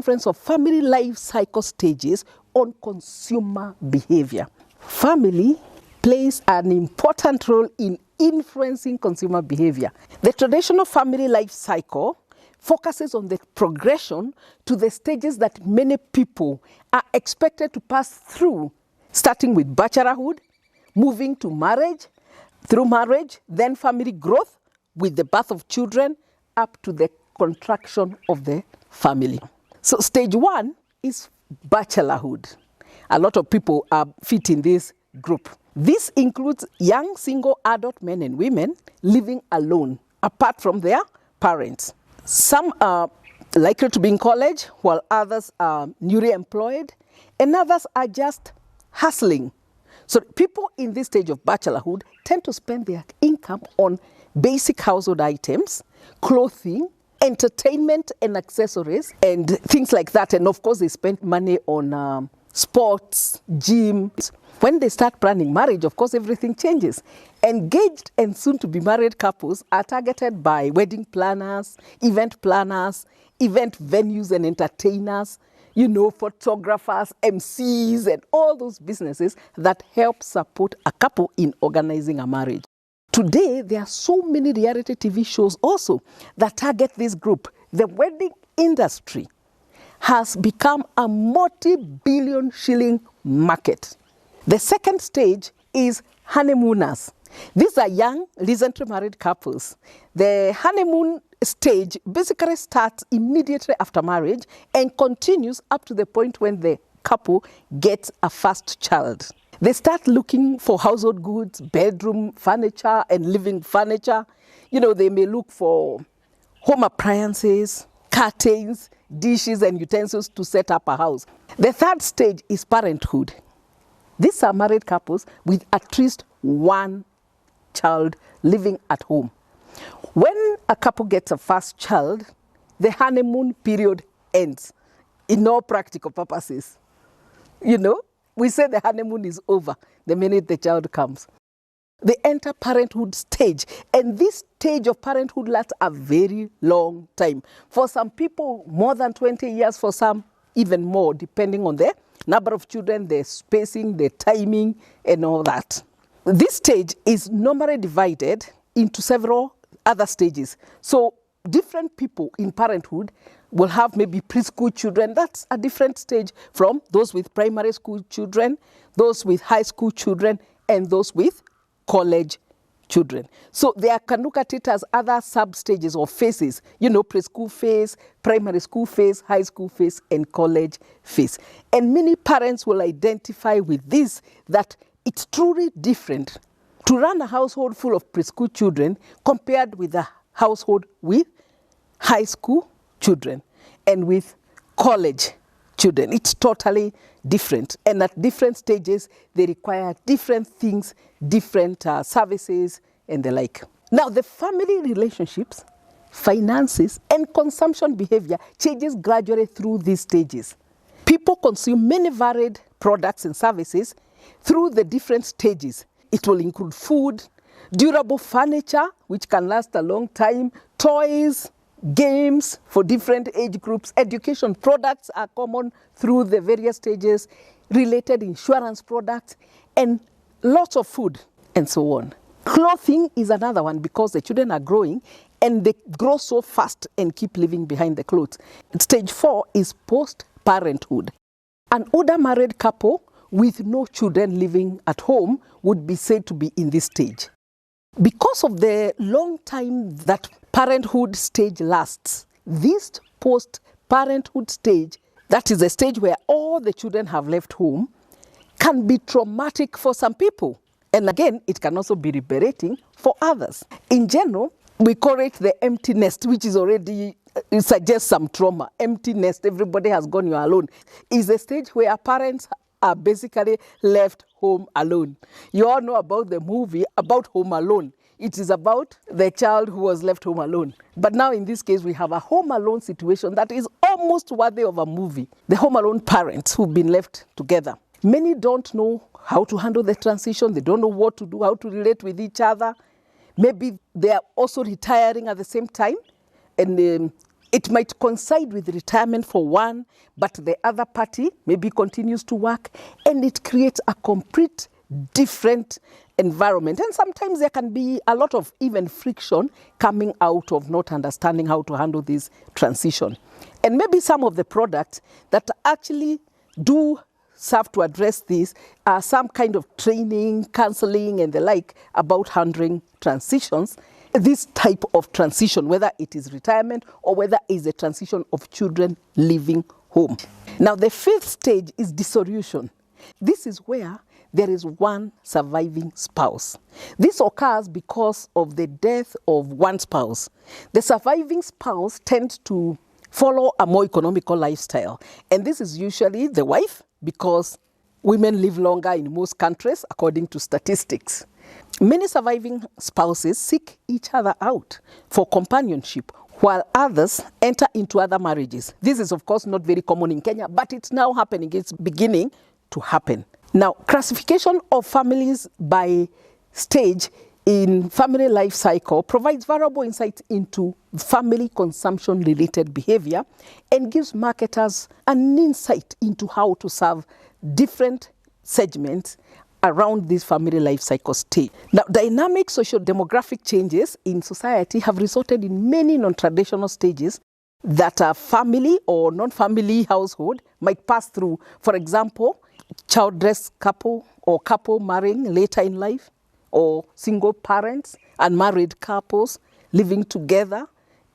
influence of family life cycle stages on consumer behavior. Family plays an important role in influencing consumer behavior. The traditional family life cycle focuses on the progression to the stages that many people are expected to pass through, starting with bachelorhood, moving to marriage, through marriage, then family growth with the birth of children, up to the contraction of the family. So stage 1 is bachelorhood. A lot of people are fit in this group. This includes young single adult men and women living alone, apart from their parents. Some are likely to be in college, while others are newly employed, and others are just hustling. So people in this stage of bachelorhood tend to spend their income on basic household items, clothing, entertainment and accessories, and things like that. And of course, they spend money on sports, gym. When they start planning marriage, of course, everything changes. Engaged and soon-to-be married couples are targeted by wedding planners, event venues and entertainers, photographers, MCs, and all those businesses that help support a couple in organizing a marriage. Today, there are so many reality TV shows also that target this group. The wedding industry has become a multi-billion shilling market. The second stage is honeymooners. These are young, recently married couples. The honeymoon stage basically starts immediately after marriage and continues up to the point when the couple gets a first child. They start looking for household goods, bedroom furniture and living furniture. They may look for home appliances, curtains, dishes and utensils to set up a house. The third stage is parenthood. These are married couples with at least one child living at home. When a couple gets a first child, the honeymoon period ends in all practical purposes. We say the honeymoon is over the minute the child comes. They enter parenthood stage, and this stage of parenthood lasts a very long time. For some people, more than 20 years, for some even more, depending on the number of children, the spacing, the timing, and all that. This stage is normally divided into several other stages. So different people in parenthood will have maybe preschool children. That's a different stage from those with primary school children, those with high school children, and those with college children. So they can look at it as other sub-stages or phases, preschool phase, primary school phase, high school phase, and college phase. And many parents will identify with this, that it's truly different to run a household full of preschool children compared with a household with high school children and with college children. It's totally different. And at different stages, they require different things, different services, and the like. Now, the family relationships, finances, and consumption behavior changes gradually through these stages. People consume many varied products and services through the different stages. It will include food, durable furniture, which can last a long time, toys, games for different age groups, education products are common through the various stages, related insurance products, and lots of food, and so on. Clothing is another one because the children are growing and they grow so fast and keep leaving behind the clothes. Stage 4 is post-parenthood. An older married couple with no children living at home would be said to be in this stage. Because of the long time that parenthood stage lasts, this post-parenthood stage, that is a stage where all the children have left home, can be traumatic for some people. And again, it can also be liberating for others. In general, we call it the empty nest, which is already, it suggests some trauma. Empty nest, everybody has gone, you're alone. Is a stage where parents are basically left home alone. You all know about the movie about Home Alone. It is about the child who was left home alone. But now in this case, we have a home alone situation that is almost worthy of a movie. The home alone parents who've been left together. Many don't know how to handle the transition. They don't know what to do, how to relate with each other. Maybe they are also retiring at the same time. And It might coincide with retirement for one, but the other party maybe continues to work, and it creates a complete different environment. And sometimes there can be a lot of even friction coming out of not understanding how to handle this transition. And maybe some of the products that actually do serve to address this are some kind of training, counseling, and the like about handling transitions. This type of transition, whether it is retirement or whether it is a transition of children leaving home. Now, the fifth stage is dissolution. This is where there is one surviving spouse. This occurs because of the death of one spouse. The surviving spouse tends to follow a more economical lifestyle, and this is usually the wife, because women live longer in most countries according to statistics. Many surviving spouses seek each other out for companionship, while others enter into other marriages. This is, of course, not very common in Kenya, but it's now happening. It's beginning to happen. Now, classification of families by stage in family life cycle provides valuable insights into family consumption-related behavior and gives marketers an insight into how to serve different segments around this family life cycle stage. Now, dynamic socio-demographic changes in society have resulted in many non-traditional stages that a family or non-family household might pass through. For example, childless couple or couple marrying later in life, or single parents and married couples living together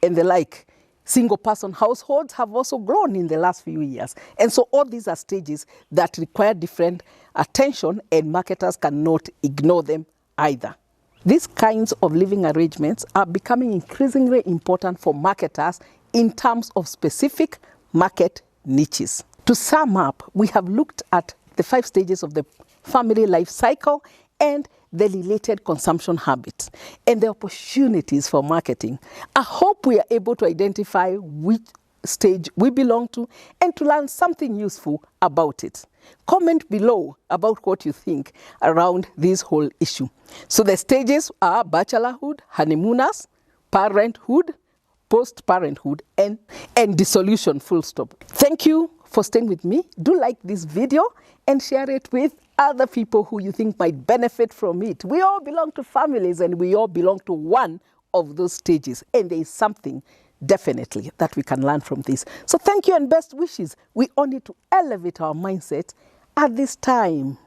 and the like. Single person households have also grown in the last few years. And so all these are stages that require different attention, and marketers cannot ignore them either. These kinds of living arrangements are becoming increasingly important for marketers in terms of specific market niches. To sum up, we have looked at the 5 stages of the family life cycle and the related consumption habits and the opportunities for marketing. I hope we are able to identify which stage we belong to and to learn something useful about it. Comment below about what you think around this whole issue. So the stages are Bachelorhood, Honeymooners, Parenthood, Post-Parenthood, and Dissolution, full stop. Thank you for staying with me. Do like this video and share it with other people who you think might benefit from it. We all belong to families, and we all belong to one of those stages. And there is something definitely that we can learn from this. So thank you and best wishes. We all need to elevate our mindset at this time.